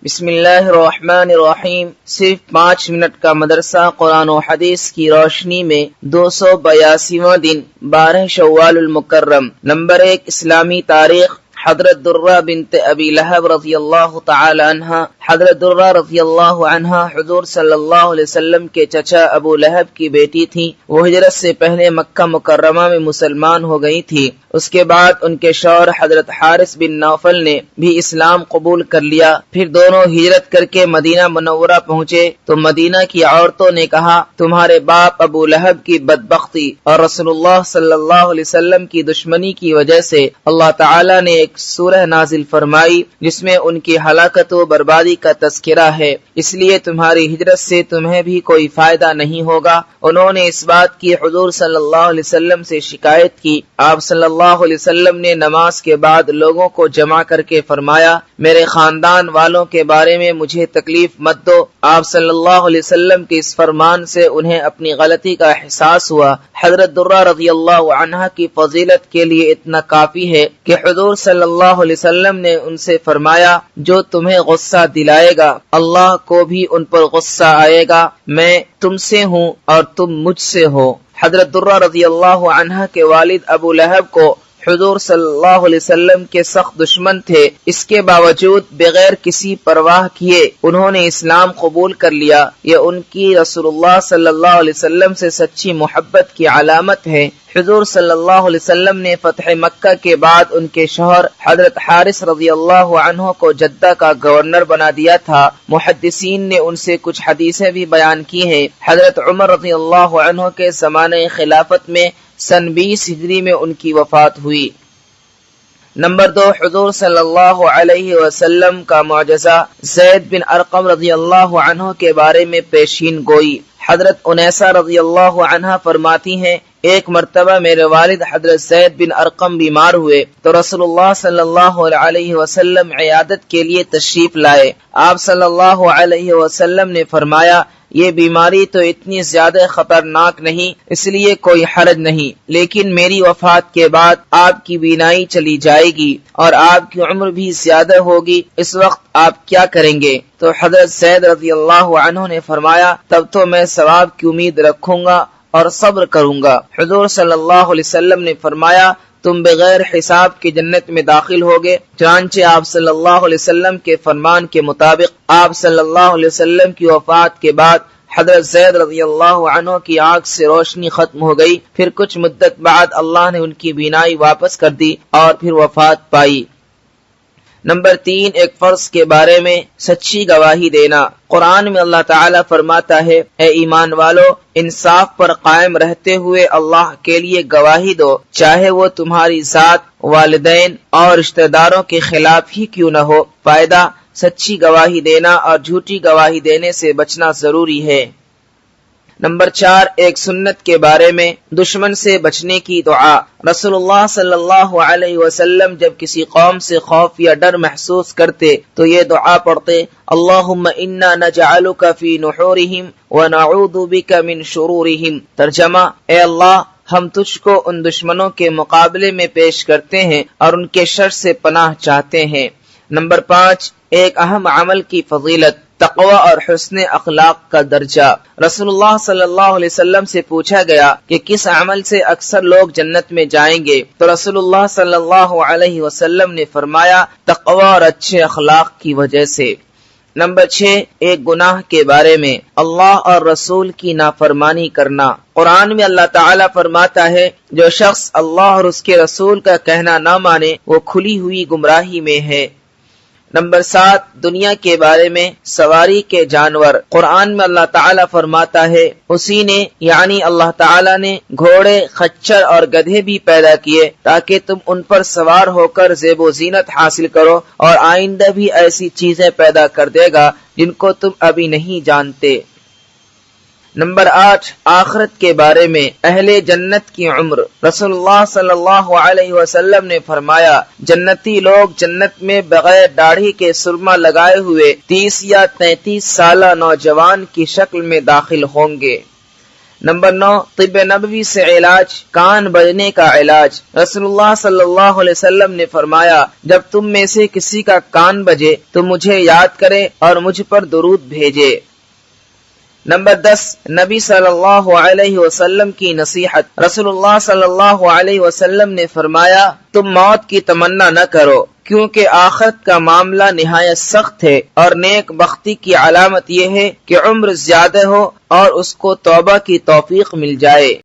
بسم اللہ الرحمن الرحیم۔ صرف 5 منٹ کا مدرسہ قرآن و حدیث کی روشنی میں 282واں دن 12 شوال المکرم۔ نمبر 1 اسلامی تاریخ۔ حضرت درہ بنت ابی لہب رضی اللہ تعالی عنہ، حضرت درہ رضی اللہ عنہ حضور صلی اللہ علیہ وسلم کے چچا ابو لہب کی بیٹی تھی۔ وہ ہجرت سے پہلے مکہ مکرمہ میں مسلمان ہو گئی تھی۔ اس کے بعد ان کے شوہر حضرت حارث بن نوفل نے بھی اسلام قبول کر لیا۔ پھر دونوں ہجرت کر کے مدینہ منورہ پہنچے تو مدینہ کی عورتوں نے کہا، تمہارے باپ ابو لہب کی بدبختی اور رسول اللہ صلی اللہ علیہ وسلم کی دشمنی کی وجہ سے اللہ تعالی نے ایک سورہ نازل فرمائی جس میں ان کی ہلاکت و بربادی کا تذکرہ ہے، اس لیے تمہاری ہجرت سے تمہیں بھی کوئی فائدہ نہیں ہوگا۔ انہوں نے اس بات کی حضور صلی اللہ علیہ وسلم سے شکایت کی۔ آپ صلی اللہ علیہ وسلم نے نماز کے بعد لوگوں کو جمع کر کے فرمایا، میرے خاندان والوں کے بارے میں مجھے تکلیف مت دو۔ آپ صلی اللہ علیہ وسلم کے اس فرمان سے انہیں اپنی غلطی کا احساس ہوا۔ حضرت درہ رضی اللہ عنہ کی فضیلت کے لیے اتنا کافی ہے کہ حضور صلی اللہ علیہ وسلم نے ان سے فرمایا، جو تمہیں غصہ دلائے گا اللہ کو بھی ان پر غصہ آئے گا، میں تم سے ہوں اور تم مجھ سے ہو۔ حضرت درہ رضی اللہ عنہ کے والد ابو لہب کو حضور صلی اللہ علیہ وسلم کے سخت دشمن تھے، اس کے باوجود بغیر کسی پرواہ کیے انہوں نے اسلام قبول کر لیا۔ یہ ان کی رسول اللہ صلی اللہ علیہ وسلم سے سچی محبت کی علامت ہے۔ حضور صلی اللہ علیہ وسلم نے فتح مکہ کے بعد ان کے شوہر حضرت حارث رضی اللہ عنہ کو جدہ کا گورنر بنا دیا تھا۔ محدثین نے ان سے کچھ حدیثیں بھی بیان کی ہیں۔ حضرت عمر رضی اللہ عنہ کے زمانے خلافت میں سن 20 ہجری میں ان کی وفات ہوئی۔ نمبر 2 حضور صلی اللہ علیہ وسلم کا معجزہ۔ زید بن ارقم رضی اللہ عنہ کے بارے میں پیشین گوئی۔ حضرت انیسہ رضی اللہ عنہ فرماتی ہیں، ایک مرتبہ میرے والد حضرت زید بن ارقم بیمار ہوئے تو رسول اللہ صلی اللہ علیہ وسلم عیادت کے لیے تشریف لائے۔ آپ صلی اللہ علیہ وسلم نے فرمایا، یہ بیماری تو اتنی زیادہ خطرناک نہیں، اس لیے کوئی حرج نہیں، لیکن میری وفات کے بعد آپ کی بینائی چلی جائے گی اور آپ کی عمر بھی زیادہ ہوگی، اس وقت آپ کیا کریں گے؟ تو حضرت زید رضی اللہ عنہ نے فرمایا، تب تو میں ثواب کی امید رکھوں گا اور صبر کروں گا۔ حضور صلی اللہ علیہ وسلم نے فرمایا، تم بغیر حساب کی جنت میں داخل ہوگے۔ چنانچہ آپ صلی اللہ علیہ وسلم کے فرمان کے مطابق آپ صلی اللہ علیہ وسلم کی وفات کے بعد حضرت زید رضی اللہ عنہ کی آنکھ سے روشنی ختم ہو گئی۔ پھر کچھ مدت بعد اللہ نے ان کی بینائی واپس کر دی اور پھر وفات پائی۔ نمبر 3 ایک فرض کے بارے میں سچی گواہی دینا۔ قرآن میں اللہ تعالیٰ فرماتا ہے، اے ایمان والو، انصاف پر قائم رہتے ہوئے اللہ کے لیے گواہی دو، چاہے وہ تمہاری ذات، والدین اور رشتہ داروں کے خلاف ہی کیوں نہ ہو۔ فائدہ، سچی گواہی دینا اور جھوٹی گواہی دینے سے بچنا ضروری ہے۔ نمبر 4 ایک سنت کے بارے میں دشمن سے بچنے کی دعا۔ رسول اللہ صلی اللہ علیہ وسلم جب کسی قوم سے خوف یا ڈر محسوس کرتے تو یہ دعا پڑھتے، اللہم انا نجعلک فی نحورہم ونعوذ بک من شرورہم۔ ترجمہ، اے اللہ، ہم تجھ کو ان دشمنوں کے مقابلے میں پیش کرتے ہیں اور ان کے شر سے پناہ چاہتے ہیں۔ نمبر 5 ایک اہم عمل کی فضیلت، تقوی اور حسن اخلاق کا درجہ۔ رسول اللہ صلی اللہ علیہ وسلم سے پوچھا گیا کہ کس عمل سے اکثر لوگ جنت میں جائیں گے تو رسول اللہ صلی اللہ علیہ وسلم نے فرمایا، تقوی اور اچھے اخلاق کی وجہ سے۔ نمبر 6 ایک گناہ کے بارے میں اللہ اور رسول کی نافرمانی کرنا۔ قرآن میں اللہ تعالیٰ فرماتا ہے، جو شخص اللہ اور اس کے رسول کا کہنا نہ مانے وہ کھلی ہوئی گمراہی میں ہے۔ نمبر 7 دنیا کے بارے میں سواری کے جانور۔ قرآن میں اللہ تعالیٰ فرماتا ہے، اسی نے یعنی اللہ تعالیٰ نے گھوڑے، خچر اور گدھے بھی پیدا کیے تاکہ تم ان پر سوار ہو کر زیب و زینت حاصل کرو، اور آئندہ بھی ایسی چیزیں پیدا کر دے گا جن کو تم ابھی نہیں جانتے۔ نمبر 8 آخرت کے بارے میں اہل جنت کی عمر۔ رسول اللہ صلی اللہ علیہ وسلم نے فرمایا، جنتی لوگ جنت میں بغیر داڑھی کے سرما لگائے ہوئے 30 یا 33 سالہ نوجوان کی شکل میں داخل ہوں گے۔ نمبر 9 طب نبوی سے علاج، کان بجنے کا علاج۔ رسول اللہ صلی اللہ علیہ وسلم نے فرمایا جب تم میں سے کسی کا کان بجے تو مجھے یاد کرے اور مجھ پر درود بھیجے۔ نمبر 10 نبی صلی اللہ علیہ وسلم کی نصیحت۔ رسول اللہ صلی اللہ علیہ وسلم نے فرمایا تم موت کی تمنا نہ کرو کیونکہ آخرت کا معاملہ نہایت سخت ہے، اور نیک بختی کی علامت یہ ہے کہ عمر زیادہ ہو اور اس کو توبہ کی توفیق مل جائے۔